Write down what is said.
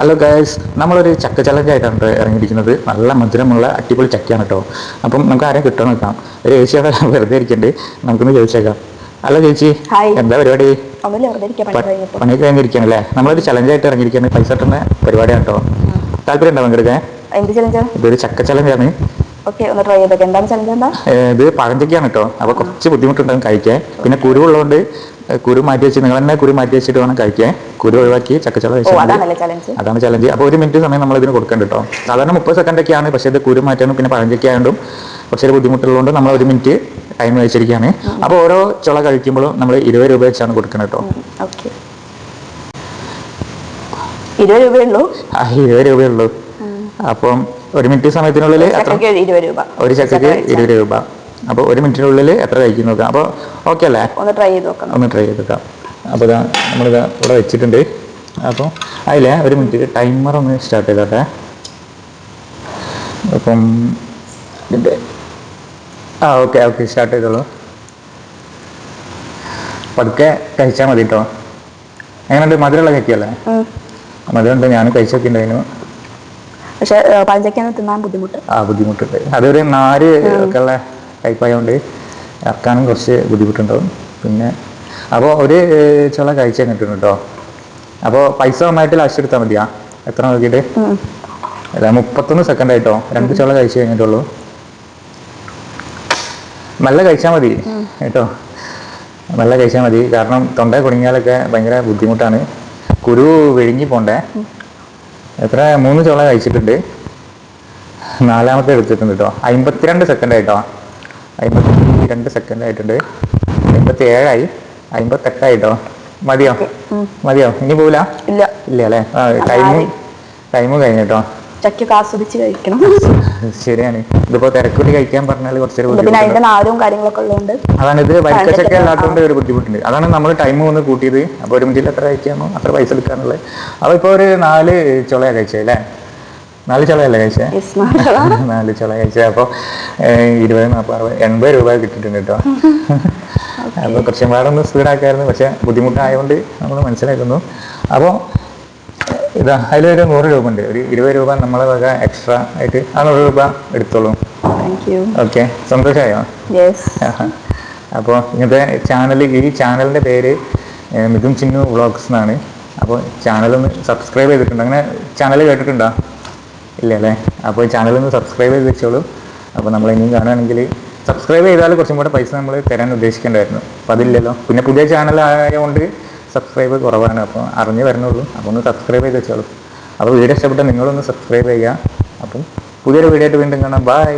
Hello guys, നമ്മളൊരു ചക്ക ചലഞ്ചായിട്ടാണ് ഇറങ്ങിയിരിക്കുന്നത്. നല്ല മധുരമുള്ള അടിപൊളി ചക്കയാണ് കേട്ടോ. അപ്പം നമുക്ക് ആരെയും കിട്ടാൻ നോക്കാം. ഒരു ചേച്ചിയുടെ വെറുതെ ഇരിക്കണ്ട്, നമുക്കൊന്ന് ചോദിച്ചേക്കാം. ഹലോ ചേച്ചി, ഹായ്. എന്താ പരിപാടി? ഒന്നുമില്ല, വെറുതെ ഇരിക്കാ, പണി കഴിഞ്ഞപ്പോ. പണിയൊക്കെ കഴിഞ്ഞിരിക്കുകയാണല്ലേ? നമ്മളൊരു ചലഞ്ചായിട്ട് ഇറങ്ങിയിരിക്കുന്നത്, പൈസ കിട്ടുന്ന പരിപാടിയാണ് കേട്ടോ. താല്പര്യം ഉണ്ടോ പങ്കെടുക്കാൻ? എന്ത് ചലഞ്ചാ? ഇതൊരു ചക്ക ചലഞ്ചാണ്. ഓക്കെ, ഒന്ന് ട്രൈ ചെയ്തേക്കാം. എന്താണ് ചലഞ്ച്? എന്താ? ഇത് പഴഞ്ചക്കയാണ് കേട്ടോ. അപ്പോൾ കുറച്ച് ബുദ്ധിമുട്ടുണ്ടാകും കഴിക്കാൻ. പിന്നെ കുരു ഉള്ളതുകൊണ്ട് കുരു മാറ്റി വെച്ച് നിങ്ങൾ തന്നെ കുരു മാറ്റി വെച്ചിട്ട് വേണം കഴിക്കാൻ. കുരു ഒഴിവാക്കി ചക്കച്ചോള കഴിച്ചാൽ അതാണല്ലേ ചലഞ്ച്? അതാണ് ചലഞ്ച്. അപ്പോൾ 1 മിനിറ്റ് സമയം നമ്മൾ ഇതിന് കൊടുക്കണ്ട കേട്ടോ. സാധാരണ 30 സെക്കൻഡൊക്കെയാണ്, പക്ഷേ ഇത് കുരു മാറ്റാനും പിന്നെ പഴഞ്ചക്ക ആയതുകൊണ്ടും കുറച്ചൊരു ബുദ്ധിമുട്ടുള്ളതുകൊണ്ട് നമ്മൾ 1 മിനിറ്റ് ടൈം വെച്ചിരിക്കുകയാണ്. അപ്പോൾ ഓരോ ചുള കഴിക്കുമ്പോഴും നമ്മൾ 20 രൂപ വെച്ചാണ് കൊടുക്കുന്നത് കേട്ടോ. ഓക്കെ, 20 രൂപയുള്ളൂ. 20 രൂപയുള്ളൂ. അപ്പം 1 മിനിറ്റ് സമയത്തിനുള്ളിൽ ഒരു ചക്കക്ക് 20 രൂപ. ഒരു ചക്കക്ക് 20 രൂപ. അപ്പോൾ 1 മിനിറ്റിനുള്ളിൽ എത്ര കഴിക്കും നോക്കാം. അപ്പോൾ ഓക്കെ അല്ലേ? ഒന്ന് ട്രൈ ചെയ്ത് നോക്കാം. ഒന്ന് ട്രൈ ചെയ്ത് നോക്കാം. അപ്പോൾ ഇതാ നമ്മളിതാ ഇവിടെ വെച്ചിട്ടുണ്ട്. അപ്പോൾ അതിലെ 1 മിനിറ്റ് ടൈമർ ഒന്ന് സ്റ്റാർട്ട് ചെയ്തോട്ടെ. അപ്പം ഇതിൻ്റെ ഓക്കെ ഓക്കെ സ്റ്റാർട്ട് ചെയ്തോളൂ. പതുക്കെ കഴിച്ചാൽ മതി കേട്ടോ. എങ്ങനെയുണ്ട്? മധുരമുള്ള ചക്കയല്ലേ? മധുരമുണ്ട്, ഞാൻ കഴിച്ചൊക്കെ ഉണ്ടായിരുന്നു. പക്ഷെ പഴഞ്ചക്കയാണ് തിന്നാൻ ബുദ്ധിമുട്ട്. ബുദ്ധിമുട്ടുണ്ട്. അതൊരു നാര് ഒക്കെ ഉള്ള ടൈപ്പായതുകൊണ്ട് ഇറക്കാനും കുറച്ച് ബുദ്ധിമുട്ടുണ്ടാവും. പിന്നെ അപ്പോൾ ഒരു ചുള കഴിച്ച് കഴിഞ്ഞിട്ടുണ്ട് കേട്ടോ. അപ്പോൾ പൈസ നന്നായിട്ട് ലാസ്റ്റ് എടുത്താൽ മതിയാ? എത്ര നോക്കിയിട്ട്? അല്ല, 31 സെക്കൻഡ് ആയിട്ടോ. 2 ചുള കഴിച്ച് കഴിഞ്ഞിട്ടുള്ളൂ. നല്ല കഴിച്ചാൽ മതി കേട്ടോ, നല്ല കഴിച്ചാൽ മതി. കാരണം തൊണ്ട കുടുങ്ങിയാലൊക്കെ ഭയങ്കര ബുദ്ധിമുട്ടാണ്. കുരു വിഴുങ്ങി പോണ്ടേ. എത്ര 3 ചുള കഴിച്ചിട്ടുണ്ട്, 4ാമത്തെ എടുത്തിട്ടുണ്ട് കേട്ടോ. 52 സെക്കൻഡ് ആയിട്ടോ. 52 സെക്കൻഡ് ആയിട്ടുണ്ട്. 57ആയി, 58ആയിട്ടോ. മതിയോ? മതിയോ? ഇനി പോവില്ല? ഇല്ല ഇല്ല അല്ലേ? ടൈമും കഴിഞ്ഞിട്ടോ. ചക്കൊക്കെ ആസ്വദിച്ച് കഴിക്കണം. ശരിയാണ്. ഇതിപ്പോ തിരക്കൂട്ടി കഴിക്കാൻ പറഞ്ഞാൽ കുറച്ചൊരു പിന്നെ അതിന്റെ നാരും കാര്യങ്ങളൊക്കെ ഉള്ളതുകൊണ്ട് അതാണ്. ഇത് വരിക്കച്ചക്ക അല്ലാത്തതുകൊണ്ട് ഒരു ബുദ്ധിമുട്ടുണ്ട്. അതാണ് നമ്മൾ ടൈം ഒന്ന് കൂട്ടിയത്. അപ്പോൾ 1 മിനിറ്റിൽ എത്ര കഴിക്കാമോ അത്ര പൈസ എടുക്കാന്നുള്ളത്. അപ്പോൾ ഇപ്പോൾ ഒരു 4 ചുളയാണ് കഴിച്ചത് അല്ലേ? 4 ചുളയല്ലേ കഴിച്ചേ? 4 ചുള കഴിച്ചത്. അപ്പോൾ 20, 40, 60, 80 രൂപ കിട്ടിയിട്ടുണ്ട് കേട്ടോ. അപ്പോൾ കുറച്ചും പാടൊന്ന് സ്പീഡാക്കായിരുന്നു, പക്ഷെ ബുദ്ധിമുട്ടായതുകൊണ്ട് നമ്മൾ മനസ്സിലാക്കുന്നു. അപ്പോൾ ഇതാ അതിലൊരു 100 രൂപ ഉണ്ട്. ഒരു 20 രൂപ നമ്മളെ വക എക്സ്ട്രാ ആയിട്ട് ആ 100 രൂപ എടുത്തോളൂ. ഓക്കെ, സന്തോഷമായോ? അപ്പോൾ ഇങ്ങനത്തെ ചാനൽ, ഈ ചാനലിൻ്റെ പേര് മിഥുൻ ചിന്നു വ്ളോഗ്സ് എന്നാണ്. അപ്പോൾ ചാനലൊന്ന് സബ്സ്ക്രൈബ് ചെയ്തിട്ടുണ്ട്. അങ്ങനെ ചാനൽ കേട്ടിട്ടുണ്ടോ? ഇല്ല അല്ലേ? അപ്പോൾ ഈ ചാനലൊന്ന് സബ്സ്ക്രൈബ് ചെയ്ത് വെച്ചോളൂ. അപ്പോൾ നമ്മൾ ഇനിയും കാണുകയാണെങ്കിൽ സബ്സ്ക്രൈബ് ചെയ്താൽ കുറച്ചും കൂടെ പൈസ നമ്മൾ തരാൻ ഉദ്ദേശിക്കേണ്ടായിരുന്നു. അപ്പോൾ അതില്ലല്ലോ. പിന്നെ പുതിയ ചാനൽ ആയതുകൊണ്ട് സബ്സ്ക്രൈബ് കുറവാണ്. അപ്പോൾ അറിഞ്ഞു വരണുള്ളൂ. അപ്പോൾ ഒന്ന് സബ്സ്ക്രൈബ് ചെയ്ത് വെച്ചോളൂ. അപ്പോൾ വീഡിയോ ഇഷ്ടപ്പെട്ടാൽ നിങ്ങളൊന്ന് സബ്സ്ക്രൈബ് ചെയ്യുക. അപ്പം പുതിയൊരു വീഡിയോ ആയിട്ട് വീണ്ടും കാണാം. ബൈ.